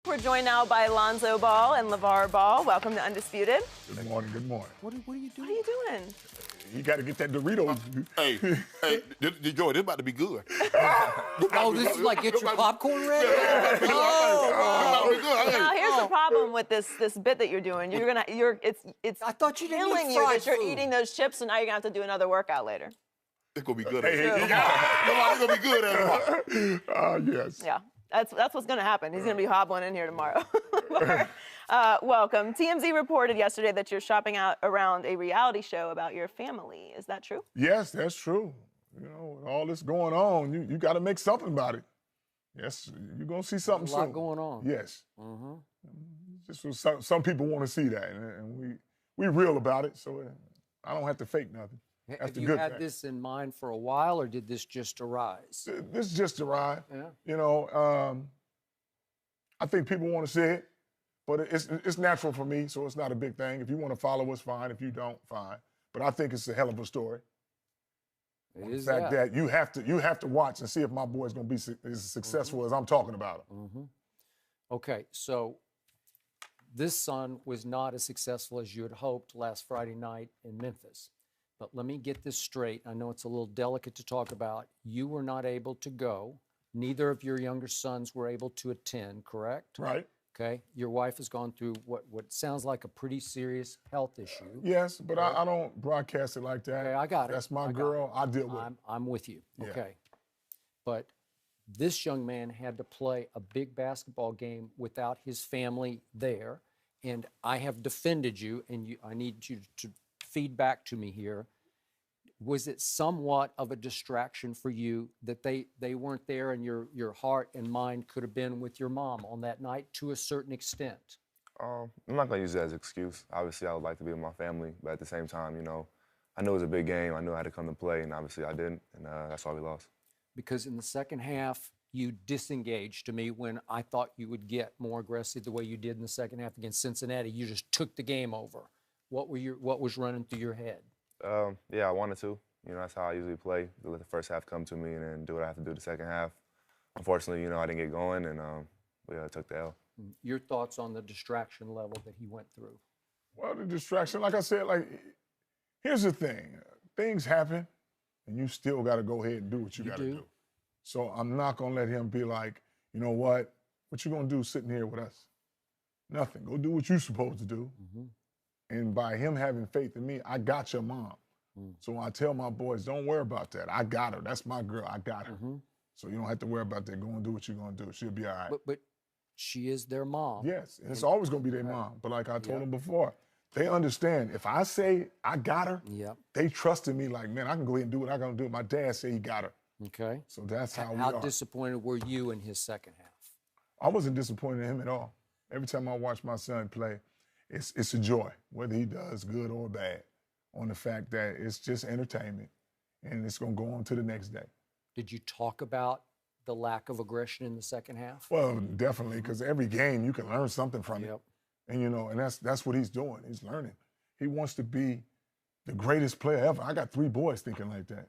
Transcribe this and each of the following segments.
We're joined now by Lonzo Ball and LeVar Ball. Welcome to Undisputed. Good morning, good morning. What are you doing? What are you doing? You got to get that Doritos. Hey, Joey, this about to be good. Oh, this is like get your popcorn ready? Now here's the problem with this bit that you're doing. It's I thought you didn't killing eat you fried that you're food. eating those chips, and now you're gonna have to do another workout later. It's gonna be good. Hey, It's gonna be good tomorrow. Yes. Yeah, that's what's gonna happen. He's gonna be hobbling in here tomorrow. Welcome. TMZ reported yesterday that you're shopping out around a reality show about your family. Is that true? Yes, that's true. You know, with all this going on, you got to make something about it. Yes, you're going to see something There's a lot soon. going on. Yes. Mm-hmm. Just some people want to see that, and we real about it, so I don't have to fake nothing. That's Have the you good had thing. this in mind for a while, or did this just arise? This is just a ride. Yeah. You know, I think people want to see it, but it's natural for me, so it's not a big thing. If you want to follow us, fine. If you don't, fine. But I think it's a hell of a story. It is The fact that you have to watch and see if my boy's going to be as successful as I'm talking about him. Mm-hmm. Okay, so this son was not as successful as you had hoped last Friday night in Memphis. But let me get this straight. I know it's a little delicate to talk about. You were not able to go. Neither of your younger sons were able to attend, correct? Right. Okay. Your wife has gone through what sounds like a pretty serious health issue. Yes, but I don't broadcast it like that. Okay, I got it. That's my I got girl. I deal with it. I'm with you. Yeah. Okay. But this young man had to play a big basketball game without his family there. And I have defended you, and I need you to feed back to me here. Was it somewhat of a distraction for you that they weren't there, and your heart and mind could have been with your mom on that night to a certain extent? I'm not going to use that as an excuse. Obviously, I would like to be with my family, but at the same time, you know, I knew it was a big game. I knew I had to come to play, and obviously I didn't, and that's why we lost. Because in the second half, you disengaged to me when I thought you would get more aggressive the way you did in the second half against Cincinnati. You just took the game over. What was running through your head? Yeah, I wanted to. You know, that's how I usually play. Let the first half come to me and then do what I have to do the second half. Unfortunately, you know, I didn't get going, and we took the L. Your thoughts on the distraction level that he went through? Well, the distraction, like I said, here's the thing. Things happen, and you still got to go ahead and do what you got to do. So I'm not going to let him be like, you know what you going to do sitting here with us? Nothing. Go do what you're supposed to do. Mm-hmm. And by him having faith in me, I got your mom. So I tell my boys, don't worry about that. I got her. That's my girl. I got her. So you don't have to worry about that. Go and do what you're going to do. She'll be all right. But she is their mom. Yes, and it's always going to be their mom. But like I told them before, they understand. If I say I got her, they trusted me like, man, I can go ahead and do what I got to do. My dad said he got her. Okay. So that's how we How are. disappointed were you in his second half? I wasn't disappointed in him at all. Every time I watch my son play, it's a joy, whether he does good or bad, on the fact that it's just entertainment, and it's going to go on to the next day. Did you talk about the lack of aggression in the second half? Well, definitely, because every game you can learn something from it. And, you know, and that's what he's doing. He's learning. He wants to be the greatest player ever. I got 3 boys thinking like that.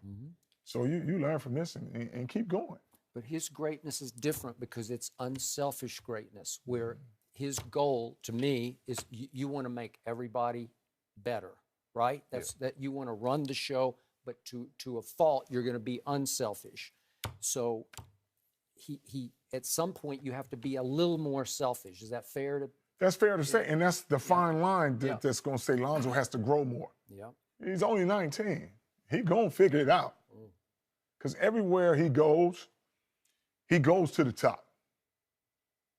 So you learn from this and keep going. But his greatness is different because it's unselfish greatness, where his goal, to me, is you want to make everybody better, right? That you want to run the show, but to a fault, you're going to be unselfish. So he at some point, you have to be a little more selfish. Is that fair to? That's fair to say, and that's the fine line that's going to say Lonzo has to grow more. He's only 19. He going to figure it out. Because everywhere he goes to the top.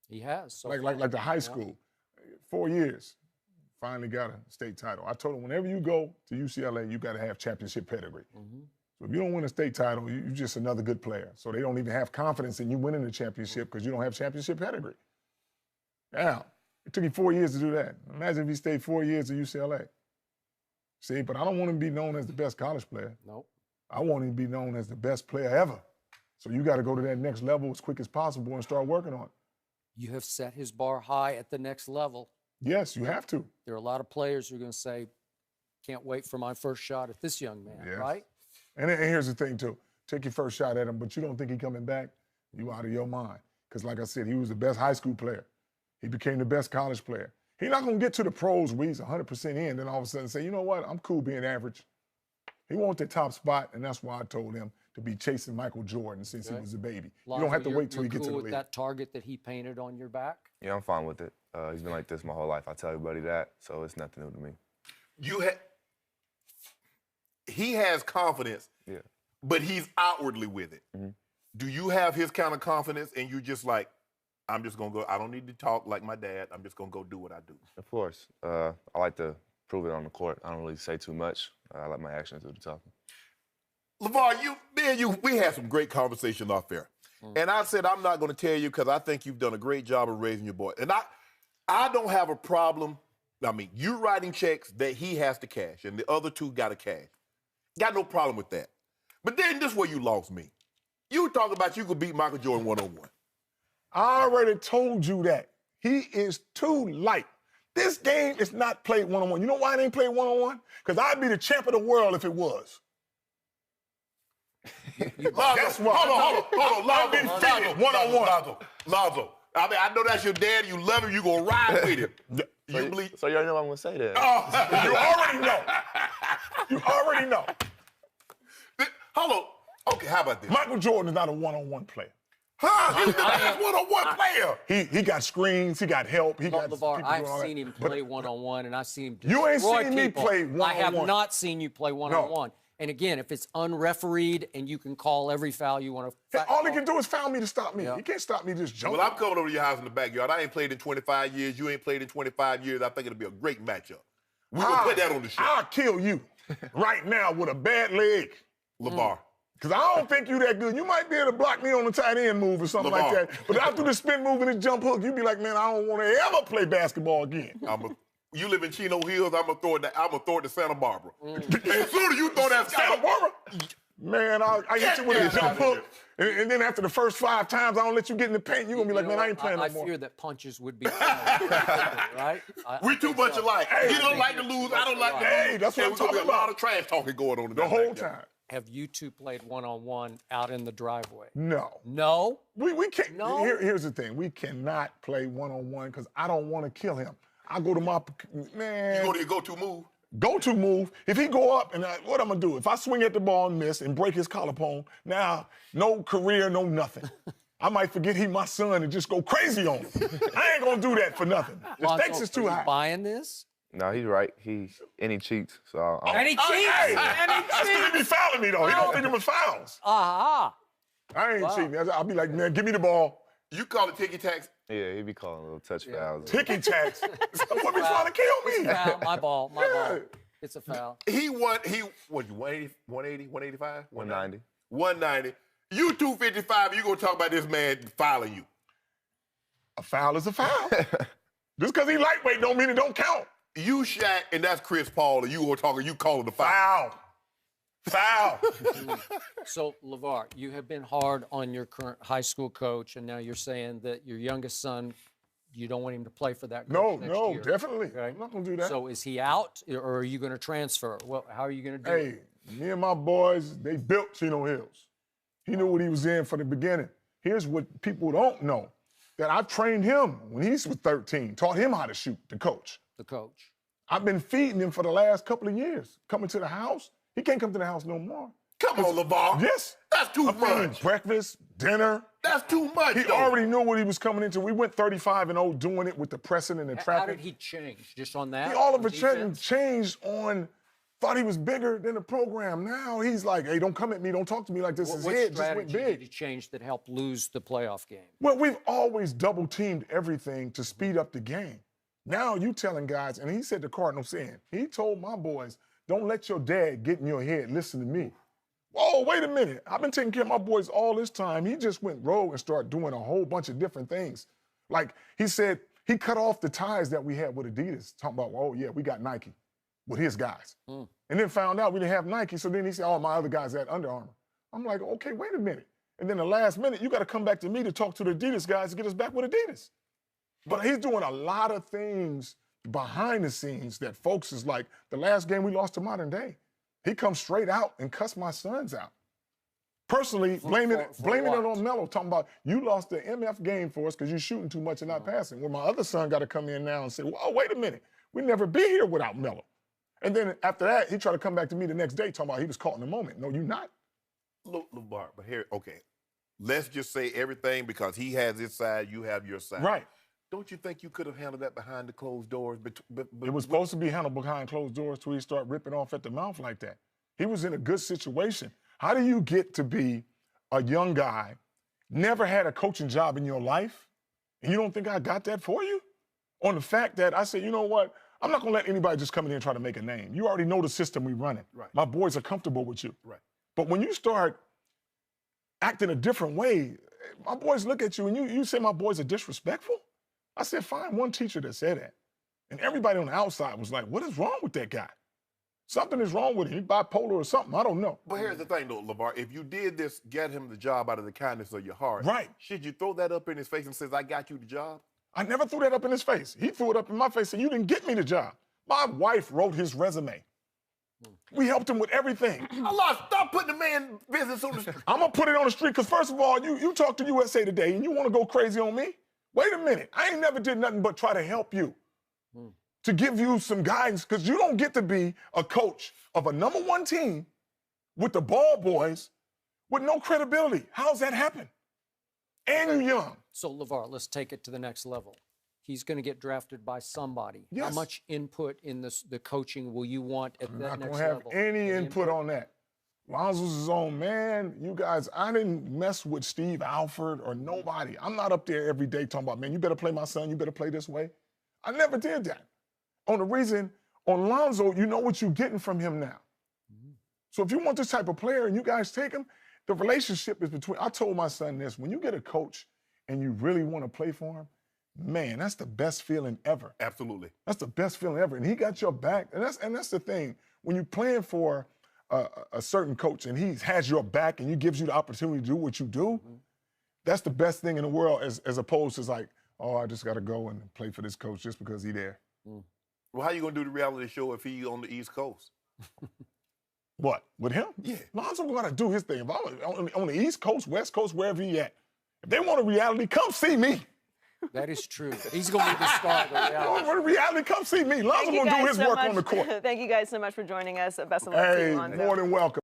He has. So like the high school, 4 years, finally got a state title. I told him, whenever you go to UCLA, you got to have championship pedigree. So if you don't win a state title, you're just another good player. So they don't even have confidence in you winning the championship because you don't have championship pedigree. Now, it took him 4 years to do that. Imagine if he stayed 4 years at UCLA. See, but I don't want him to be known as the best college player. Nope. I want him to be known as the best player ever. So you got to go to that next level as quick as possible and start working on it. You have set his bar high at the next level. Yes, you have to. There are a lot of players who are going to say, can't wait for my first shot at this young man, right? And here's the thing, too. Take your first shot at him, but you don't think he's coming back, you out of your mind. Because like I said, he was the best high school player. He became the best college player. He's not going to get to the pros where he's 100% in, then all of a sudden say, you know what, I'm cool being average. He wants the top spot, and that's why I told him to be chasing Michael Jordan since he was a baby. You don't have to wait till he gets to the cool with league. that target that he painted on your back? Yeah, I'm fine with it. He's been like this my whole life. I tell everybody that, so it's nothing new to me. He has confidence, but he's outwardly with it. Do you have his kind of confidence and you just like, I'm just going to go, I don't need to talk like my dad. I'm just going to go do what I do? Of course. I like to prove it on the court. I don't really say too much. I let my actions do the talking. LeVar, we had some great conversations off air. And I said, I'm not going to tell you because I think you've done a great job of raising your boy. And I don't have a problem. I mean, you writing checks that he has to cash and the other two got to cash. Got no problem with that. But then this is where you lost me. You talk about you could beat Michael Jordan one-on-one. I already told you that. He is too light. This game is not played one-on-one. You know why it ain't played one-on-one? Because I'd be the champ of the world if it was. That's why. Hold on. I've been defeated one-on-one. Lonzo. I mean, I know that's your dad. You love him. You gonna ride with him. So you already know what I'm gonna say then. You already know. You already know. Hold on. Okay, how about this? Michael Jordan is not a one-on-one player. Huh? He's the best one-on-one player. He got screens. He got help. He got LeVar, people I've doing all seen that. him play one-on-one, and I've seen him destroy You ain't seen me people. play I have one-on-one. not seen you play one-on-one. And again, if it's unrefereed and you can call every foul you want to. All he can do is foul me to stop me. Yeah. He can't stop me just jumping. Well, I'm coming over to your house in the backyard. I ain't played in 25 years. You ain't played in 25 years. I think it'll be a great matchup. We're going to put that on the show. I'll kill you right now with a bad leg. LeVar. Because I don't think you that good. You might be able to block me on the tight end move or something like that. But after the spin move and the jump hook, you be like, man, I don't want to ever play basketball again. You live in Chino Hills, I'm gonna throw it to Santa Barbara. As soon as you throw that Santa Barbara? Man, I hit you with a jump hook. And then after the first 5 times, I don't let you get in the paint. You're going to be like, man, I ain't playing no more. I fear that punches would be right? We too much alike. He don't like to lose. I don't like to lose. Hey, that's what I'm talking about. A lot of trash talking going on the whole time. Have you two played one-on-one out in the driveway? No. No? We can't. No? Here's the thing. We cannot play one-on-one because I don't want to kill him. I go to my, man. You go to your go-to move? Go-to move. If he go up, and what I'm going to do? If I swing at the ball and miss and break his collarbone, now no career, no nothing. I might forget he my son and just go crazy on him. I ain't going to do that for nothing. The stakes is too high. Buying this? No, he's right. He cheats. So And he cheats. Hey, And he that's because he be fouling me, though. He don't think them as fouls. Aha. I ain't cheating. I'll be like, man, give me the ball. You call it ticky-tacks? yeah, he be calling little touch fouls. Ticky-tacks. What be trying to kill me? Foul. My ball. It's a foul. He 180, 185? 190. 190. You 255, you gonna talk about this man fouling you. A foul is a foul. Just because he lightweight don't mean it don't count. You Shaq, and that's Chris Paul, and you call it a foul. Foul. So, LeVar, you have been hard on your current high school coach, and now you're saying that your youngest son, you don't want him to play for that coach next year. Definitely. Okay. I'm not going to do that. So is he out, or are you going to transfer? Well, how are you going to do it? Hey, me and my boys, they built Chino Hills. He knew what he was in from the beginning. Here's what people don't know, that I trained him when he was 13, taught him how to shoot, the coach. The coach. I've been feeding him for the last couple of years. Coming to the house, he can't come to the house no more. Come on, LeVar. Yes. That's too much. Breakfast, dinner. That's too much, He already knew what he was coming into. We went 35-0 doing it with the pressing and the traffic. How did he change? Just on that? He all of on a sudden defense? changed on, thought he was bigger than the program. Now he's like, hey, don't come at me, don't talk to me like this. His What head just went strategy big. did he change that helped lose the playoff game? Well, we've always double-teamed everything to speed up the game. Now you telling guys, and he said the Cardinal saying, he told my boys, don't let your dad get in your head, listen to me. Whoa, wait a minute. I've been taking care of my boys all this time. He just went rogue and started doing a whole bunch of different things. Like he said, he cut off the ties that we had with Adidas, talking about, oh yeah, we got Nike with his guys. And then found out we didn't have Nike, so then he said, oh, my other guys had Under Armour. I'm like, okay, wait a minute. And then the last minute, you got to come back to me to talk to the Adidas guys to get us back with Adidas. But he's doing a lot of things behind the scenes that folks is like, the last game we lost to Modern Day, he comes straight out and cussed my sons out. Personally, blaming it what? on Melo, talking about you lost the MF game for us because you're shooting too much and not passing. Well, my other son got to come in now and say, well, wait a minute. We'd never be here without Melo. And then after that, he tried to come back to me the next day talking about he was caught in the moment. No, you're not. Look, LeVar, but here, okay. Let's just say everything because he has his side, you have your side. Right. Don't you think you could have handled that behind the closed doors? It was supposed to be handled behind closed doors till he started ripping off at the mouth like that. He was in a good situation. How do you get to be a young guy, never had a coaching job in your life, and you don't think I got that for you? On the fact that I said, you know what? I'm not going to let anybody just come in here and try to make a name. You already know the system we running. Right. My boys are comfortable with you. Right. But when you start acting a different way, my boys look at you and you say my boys are disrespectful? I said, find one teacher that said that. And everybody on the outside was like, what is wrong with that guy? Something is wrong with him. He's bipolar or something. I don't know. But here's the thing, though, LeVar. If you did this, get him the job out of the kindness of your heart, right? Should you throw that up in his face and says, I got you the job? I never threw that up in his face. He threw it up in my face and you didn't get me the job. My wife wrote his resume. We helped him with everything. Allah, stop putting the man business on the street. I'm going to put it on the street because, first of all, you talk to USA Today and you want to go crazy on me? Wait a minute. I ain't never did nothing but try to help you, to give you some guidance, because you don't get to be a coach of a #1 team with the ball boys with no credibility. How's that happen? And you're young. So, LeVar, let's take it to the next level. He's going to get drafted by somebody. Yes. How much input in the coaching will you want at I'm that not next going to have level? any input on that. Lonzo's his own man. You guys, I didn't mess with Steve Alford or nobody. I'm not up there every day talking about, man, you better play my son, you better play this way. I never did that. On the reason, on Lonzo, you know what you're getting from him now. So if you want this type of player and you guys take him, the relationship is between, I told my son this, when you get a coach and you really want to play for him, man, that's the best feeling ever. Absolutely. That's the best feeling ever. And he got your back. And that's the thing. When you're playing for a certain coach and he has your back and he gives you the opportunity to do what you do, that's the best thing in the world as opposed to like, oh, I just got to go and play for this coach just because he's there. Well, how you going to do the reality show if he on the East Coast? What? With him? Yeah. Lonzo got to do his thing. If I'm on the East Coast, West Coast, wherever he at, if they want a reality, come see me. That is true. He's going to be the star of the reality. Want a reality, come see me. Lonzo going to do his work on the court. Thank you guys so much for joining us. Best of luck to you, Hey, Lonzo. more than welcome.